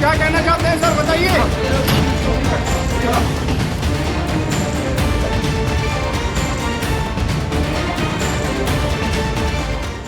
क्या कहना चाहते हैं सर, बताइए।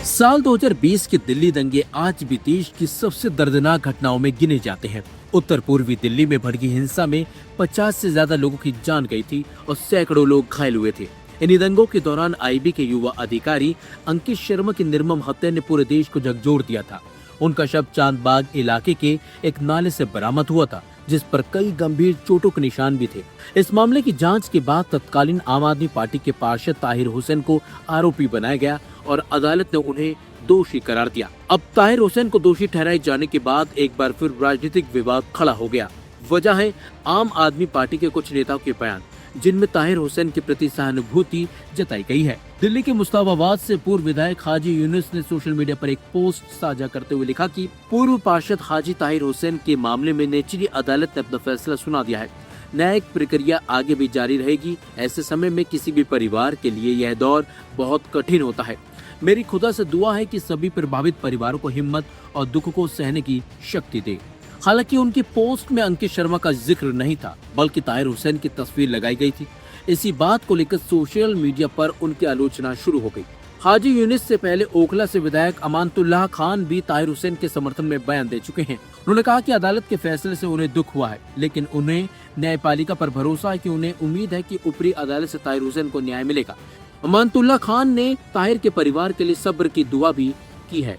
साल 2020 के दिल्ली दंगे आज भी देश की सबसे दर्दनाक घटनाओं में गिने जाते हैं। उत्तर पूर्वी दिल्ली में भड़की हिंसा में 50 से ज्यादा लोगों की जान गई थी और सैकड़ों लोग घायल हुए थे। इन्हीं दंगों के दौरान आईबी के युवा अधिकारी अंकित शर्मा की निर्मम हत्या ने पूरे देश को झकझोर दिया था। उनका शव चांदबाग इलाके के एक नाले से बरामद हुआ था, जिस पर कई गंभीर चोटों के निशान भी थे। इस मामले की जांच के बाद तत्कालीन आम आदमी पार्टी के पार्षद ताहिर हुसैन को आरोपी बनाया गया और अदालत ने उन्हें दोषी करार दिया। अब ताहिर हुसैन को दोषी ठहराए जाने के बाद एक बार फिर राजनीतिक विवाद खड़ा हो गया। वजह है आम आदमी पार्टी के कुछ नेताओं के बयान, जिनमें ताहिर हुसैन के प्रति सहानुभूति जताई गई है। दिल्ली के मुस्ताबाबाद से पूर्व विधायक हाजी यूनुस ने सोशल मीडिया पर एक पोस्ट साझा करते हुए लिखा कि पूर्व पार्षद हाजी ताहिर हुसैन के मामले में निचली अदालत ने अपना फैसला सुना दिया है। न्यायिक प्रक्रिया आगे भी जारी रहेगी। ऐसे समय में किसी भी परिवार के लिए यह दौर बहुत कठिन होता है। मेरी खुदा से दुआ है कि सभी प्रभावित परिवारों को हिम्मत और दुख को सहने की शक्ति दे। हालांकि उनकी पोस्ट में अंकित शर्मा का जिक्र नहीं था, बल्कि ताहिर हुसैन की तस्वीर लगाई गई थी। इसी बात को लेकर सोशल मीडिया पर उनकी आलोचना शुरू हो गई। हाजी यूनुस से पहले ओखला से विधायक अमानतुल्लाह खान भी ताहिर हुसैन के समर्थन में बयान दे चुके हैं। उन्होंने कहा कि अदालत के फैसले से उन्हें दुख हुआ है, लेकिन उन्हें न्यायपालिका पर भरोसा है कि उन्हें उम्मीद है कि ऊपरी अदालत से ताहिर हुसैन को न्याय मिलेगा। अमानतुल्लाह खान ने ताहिर के परिवार के लिए सब्र की दुआ भी की है।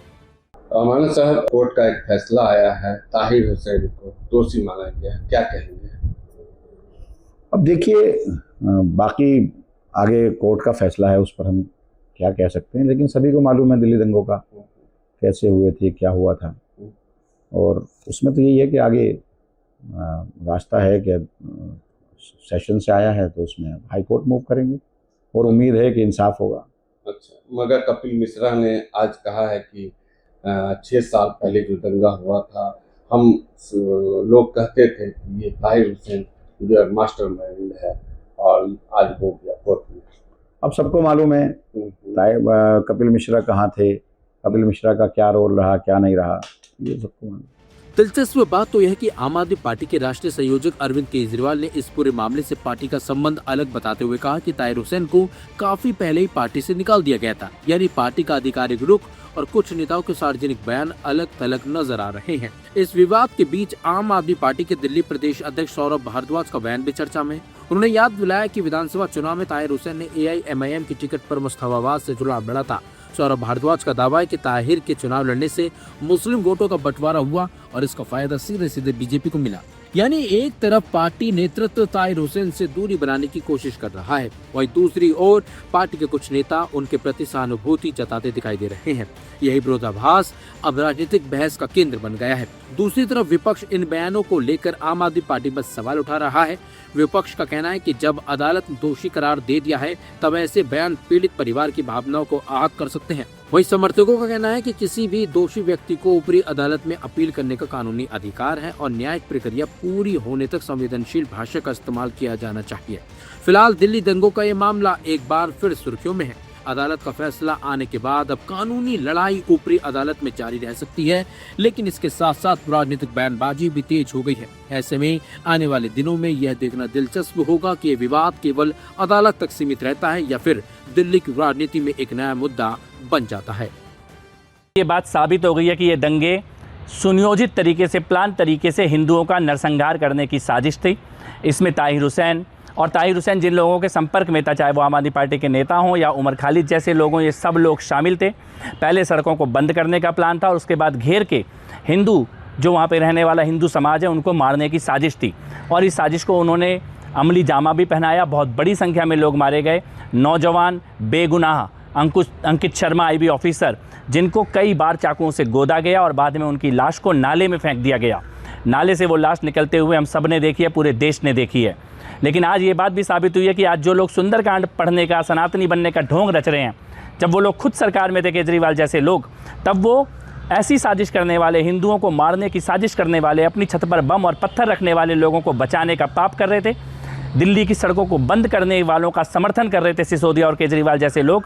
अमानत साहब, कोर्ट का एक फैसला आया है, ताहिर हुसैन को दोषी माना गया है, क्या कहेंगे? अब देखिए, बाकी आगे कोर्ट का फैसला है, उस पर हम क्या कह सकते हैं, लेकिन सभी को मालूम है दिल्ली दंगों का कैसे हुए थे, क्या हुआ था। और उसमें तो यही है कि आगे रास्ता है कि सेशन से आया है तो उसमें हाई कोर्ट मूव करेंगे और उम्मीद है कि इंसाफ होगा। अच्छा, मगर कपिल मिश्रा ने आज कहा है कि 6 साल पहले जो दंगा हुआ था, हम लोग कहते थे कि ये ताहिर हुसैन जो मास्टरमाइंड है, और आज हो गया कोर्ट में। अब सबको मालूम है कपिल मिश्रा कहाँ थे, कपिल मिश्रा का क्या रोल रहा, क्या नहीं रहा, ये सबको मालूम। दिलचस्प बात तो यह है कि आम आदमी पार्टी के राष्ट्रीय संयोजक अरविंद केजरीवाल ने इस पूरे मामले से पार्टी का संबंध अलग बताते हुए कहा कि ताहिर हुसैन को काफी पहले ही पार्टी से निकाल दिया गया था। यानी पार्टी का आधिकारिक रुख और कुछ नेताओं के सार्वजनिक बयान अलग थलग नजर आ रहे हैं। इस विवाद के बीच आम आदमी पार्टी के दिल्ली प्रदेश अध्यक्ष सौरभ भारद्वाज का बयान भी चर्चा में। उन्होंने याद दिलाया कि विधानसभा चुनाव में ताहिर हुसैन ने AIMIM की टिकट पर मुस्ताबाबाद से चुनाव लड़ा था। सौरभ भारद्वाज का दावा है कि ताहिर के चुनाव लड़ने से मुस्लिम वोटों का बंटवारा हुआ और इसका फायदा सीधे सीधे बीजेपी को मिला। यानी एक तरफ पार्टी नेतृत्व ताहिर हुसैन से दूरी बनाने की कोशिश कर रहा है, वहीं दूसरी ओर पार्टी के कुछ नेता उनके प्रति सहानुभूति जताते दिखाई दे रहे हैं। यही विरोधाभास अब राजनीतिक बहस का केंद्र बन गया है। दूसरी तरफ विपक्ष इन बयानों को लेकर आम आदमी पार्टी पर सवाल उठा रहा है। विपक्ष का कहना है कि जब अदालत ने दोषी करार दे दिया है, तब ऐसे बयान पीड़ित परिवार की भावनाओं को आहत कर सकते हैं। वहीं समर्थकों का कहना है कि किसी भी दोषी व्यक्ति को ऊपरी अदालत में अपील करने का कानूनी अधिकार है और न्यायिक प्रक्रिया पूरी होने तक संवेदनशील भाषा का इस्तेमाल किया जाना चाहिए। फिलहाल दिल्ली दंगों का ये मामला एक बार फिर सुर्खियों में है। अदालत का फैसला आने के बाद अब कानूनी लड़ाई ऊपरी अदालत में जारी रह सकती है, लेकिन इसके साथ साथ राजनीतिक बयानबाजी भी तेज हो गई है। ऐसे में आने वाले दिनों में यह देखना दिलचस्प होगा कि ये विवाद केवल अदालत तक सीमित रहता है या फिर दिल्ली की राजनीति में एक नया मुद्दा बन जाता है। ये बात साबित हो गई है कि ये दंगे सुनियोजित तरीके से, प्लान तरीके से हिंदुओं का नरसंहार करने की साजिश थी। इसमें ताहिर हुसैन जिन लोगों के संपर्क में था, चाहे वो आम आदमी पार्टी के नेता हों या उमर खालिद जैसे लोगों, ये सब लोग शामिल थे। पहले सड़कों को बंद करने का प्लान था और उसके बाद घेर के हिंदू, जो वहाँ पे रहने वाला हिंदू समाज है, उनको मारने की साजिश थी। और इस साजिश को उन्होंने अमली जामा भी पहनाया। बहुत बड़ी संख्या में लोग मारे गए। नौजवान बेगुनाह अंकित शर्मा IB ऑफिसर, जिनको कई बार चाकुओं से गोदा गया और बाद में उनकी लाश को नाले में फेंक दिया गया। नाले से वो लाश निकलते हुए हम सब ने देखी है, पूरे देश ने देखी है। लेकिन आज ये बात भी साबित हुई है कि आज जो लोग सुंदरकांड पढ़ने का, सनातनी बनने का ढोंग रच रहे हैं, जब वो लोग खुद सरकार में थे, केजरीवाल जैसे लोग, तब वो ऐसी साजिश करने वाले, हिंदुओं को मारने की साजिश करने वाले, अपनी छत पर बम और पत्थर रखने वाले लोगों को बचाने का पाप कर रहे थे। दिल्ली की सड़कों को बंद करने वालों का समर्थन कर रहे थे सिसोदिया और केजरीवाल जैसे लोग,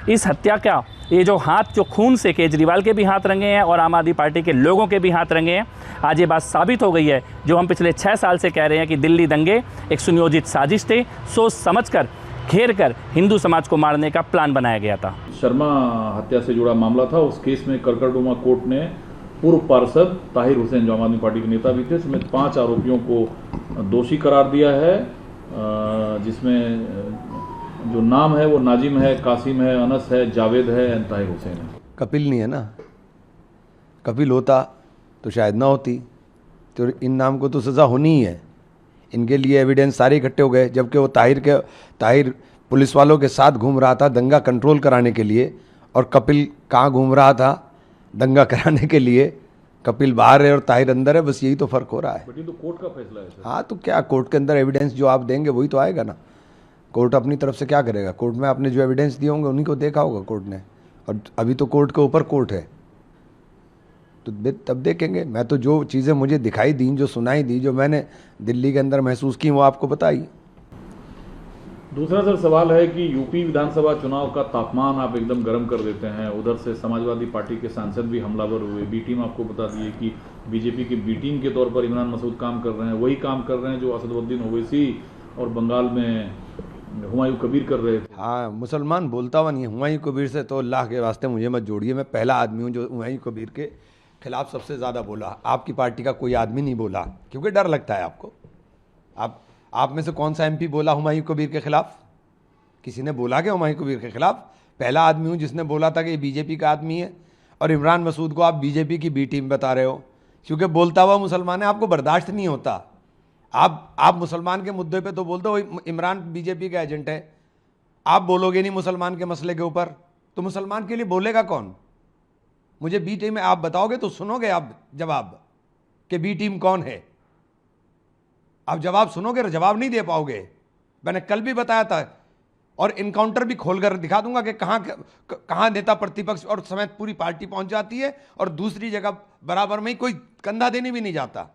इस हत्या का ये जो हाथ जो खून से केजरीवाल के भी हाथ रंगे हैं और आम आदमी पार्टी के लोगों के भी हाथ रंगे हैं, आज ये बात साबित हो गई है जो हम पिछले 6 साल से कह रहे हैं कि दिल्ली दंगे एक सुनियोजित साजिश थे, सोच समझकर घेर कर हिंदू समाज को मारने का प्लान बनाया गया था। शर्मा हत्या से जुड़ा मामला था। उस केस में करकरडुमा कोर्ट ने पूर्व पार्षद ताहिर हुसैन जो आम आदमी पार्टी के नेता भी थे समेत 5 आरोपियों को दोषी करार दिया है, जिसमें जो नाम है वो नाजिम है, कासिम है, अनस है, जावेद है, ताहिर हुसैन है। कपिल नहीं है ना, कपिल होता तो शायद ना होती, तो इन नाम को तो सज़ा होनी ही है। इनके लिए एविडेंस सारे इकट्ठे हो गए, जबकि वो ताहिर पुलिस वालों के साथ घूम रहा था दंगा कंट्रोल कराने के लिए, और कपिल कहाँ घूम रहा था दंगा कराने के लिए। कपिल बाहर है और ताहिर अंदर है, बस यही तो फ़र्क हो रहा है। बट ये तो कोर्ट का फैसला है सर। हाँ, तो क्या कोर्ट के अंदर एविडेंस जो आप देंगे वही तो आएगा ना। कोर्ट अपनी तरफ से क्या करेगा? कोर्ट में आपने जो एविडेंस दिए होंगे उन्हीं को देखा होगा कोर्ट ने, और अभी तो कोर्ट के ऊपर कोर्ट है, तो तब देखेंगे। मैं तो जो चीज़ें मुझे दिखाई दी, जो सुनाई दी, जो मैंने दिल्ली के अंदर महसूस की, वो आपको बताई। दूसरा सर सवाल है कि यूपी विधानसभा चुनाव का तापमान आप एकदम गर्म कर देते हैं। उधर से समाजवादी पार्टी के सांसद भी हमलावर हुए। बी टीम आपको बता दी है कि बीजेपी की बी टीम के तौर पर इमरान मसूद काम कर रहे हैं, वही काम कर रहे हैं जो असदुद्दीन ओवैसी और बंगाल में हुमायूं कबीर कर रहे थे। हाँ, मुसलमान बोलता हुआ नहीं है। हुमायूं कबीर से तो अल्लाह के वास्ते मुझे मत जोड़िए। मैं पहला आदमी हूँ जो हुमायूं कबीर के खिलाफ सबसे ज़्यादा बोला। आपकी पार्टी का कोई आदमी नहीं बोला, क्योंकि डर लगता है आपको। आप में से कौन सा एमपी बोला हुमायूं कबीर के खिलाफ? किसी ने बोला क्या हुमायूं कबीर के खिलाफ? पहला आदमी हूँ जिसने बोला था कि ये बीजेपी का आदमी है, और इमरान मसूद को आप बीजेपी की बी टीम बता रहे हो, क्योंकि बोलता हुआ मुसलमान है, आपको बर्दाश्त नहीं होता। आप मुसलमान के मुद्दे पे तो बोलते हो इमरान बीजेपी का एजेंट है, आप बोलोगे नहीं मुसलमान के मसले के ऊपर, तो मुसलमान के लिए बोलेगा कौन? मुझे बी टीम में आप बताओगे तो सुनोगे आप जवाब कि बी टीम कौन है? आप जवाब सुनोगे, जवाब नहीं दे पाओगे। मैंने कल भी बताया था, और इनकाउंटर भी खोलकर दिखा दूंगा कि कहाँ नेता प्रतिपक्ष और समेत पूरी पार्टी पहुंच जाती है, और दूसरी जगह बराबर में ही कोई कंधा देने भी नहीं जाता।